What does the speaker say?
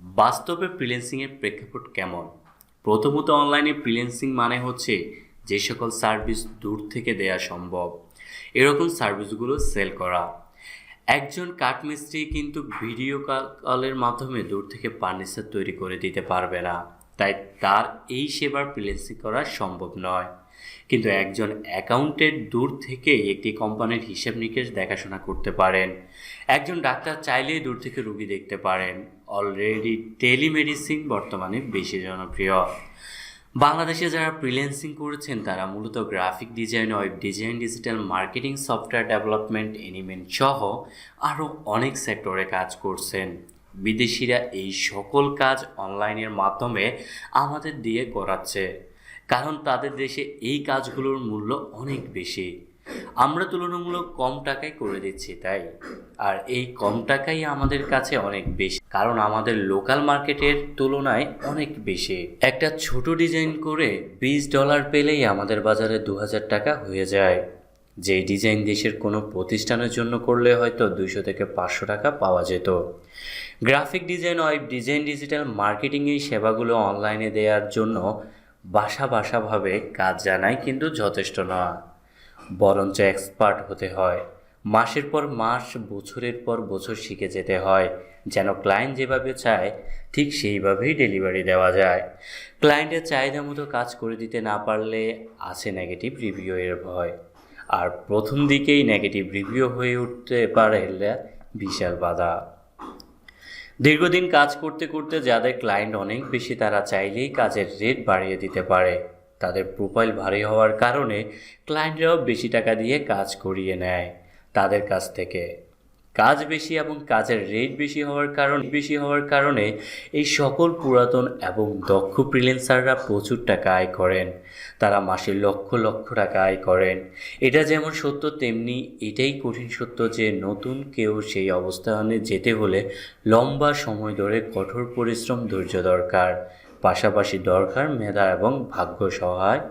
বাস্তবে ফ্রিল্যান্সিংয়ের প্রেক্ষাপট কেমন? প্রথমত অনলাইনে ফ্রিল্যান্সিং মানে হচ্ছে যে সকল সার্ভিস দূর থেকে দেয়া সম্ভব এরকম সার্ভিসগুলো সেল করা। একজন কাঠমিস্ত্রি কিন্তু ভিডিও কলের মাধ্যমে দূর থেকে ফার্নিচার তৈরি করে দিতে পারবে না, তাই তার এই সেবার ফ্রিল্যান্সিং করা সম্ভব নয়। কিন্তু একজন অ্যাকাউন্টেন্ট দূর থেকেই একটি কোম্পানির হিসাব নিকেশ দেখাশোনা করতে পারেন। একজন ডাক্তার চাইলেই দূর থেকে রোগী দেখতে পারেন। অলরেডি টেলিমেডিসিন বর্তমানে বেশি জনপ্রিয়। বাংলাদেশে যারা ফ্রিল্যান্সিং করেছেন তারা মূলত graphic design, web design, digital marketing, software development, animation সহ আরও অনেক সেক্টরে কাজ করছেন। বিদেশিরা এই সকল কাজ অনলাইনের মাধ্যমে আমাদের দিয়ে করাচ্ছে, কারণ তাদের দেশে এই কাজগুলোর মূল্য অনেক বেশি। আমরা তুলনামূলক কম টাকায় করে দিচ্ছি তাই, আর এই কম টাকাই আমাদের কাছে অনেক বেশি, কারণ আমাদের লোকাল মার্কেটের তুলনায় অনেক বেশি। একটা ছোট ডিজাইন করে $20 পেলেই আমাদের বাজারে 2000 টাকা হয়ে যায়। যেই ডিজাইন দেশের কোনো প্রতিষ্ঠানের জন্য করলে হয়তো 200 থেকে 500 টাকা পাওয়া যেত। Graphic design, web design, digital marketing এই সেবাগুলো অনলাইনে দেওয়ার জন্য ভাবে কাজ জানায় কিন্তু যথেষ্ট নয়, বরঞ্চ এক্সপার্ট হতে হয়। মাসের পর মাস, বছরের পর বছর শিখে যেতে হয়, যেন ক্লায়েন্ট যেভাবে চায় ঠিক সেইভাবেই ডেলিভারি দেওয়া যায়। ক্লায়েন্টের চাহিদা মতো কাজ করে দিতে না পারলে আছে নেগেটিভ রিভিউ এর ভয়, আর প্রথম দিকেই নেগেটিভ রিভিউ হয়ে উঠতে পারে বিশাল বাধা। দীর্ঘদিন কাজ করতে করতে যাদের ক্লায়েন্ট অনেক বেশি, তারা চাইলেই কাজের রেট বাড়িয়ে দিতে পারে। তাদের প্রোফাইল ভারী হওয়ার কারণে ক্লায়েন্টরাও বেশি টাকা দিয়ে কাজ করিয়ে নেয় তাদের কাছ থেকে। কাজ বেশি এবং কাজের রেট বেশি হওয়ার কারণে এই সকল পুরাতন এবং দক্ষ ফ্রিল্যান্সাররা প্রচুর টাকা আয় করেন। তারা মাসে লক্ষ লক্ষ টাকা আয় করেন। এটা যেমন সত্য, তেমনি এটাই কঠিন সত্য যে নতুন কেউ সেই অবস্থানে যেতে হলে লম্বা সময় ধরে কঠোর পরিশ্রম, ধৈর্য দরকার, পাশাপাশি দরকার মেধা এবং ভাগ্য সহায়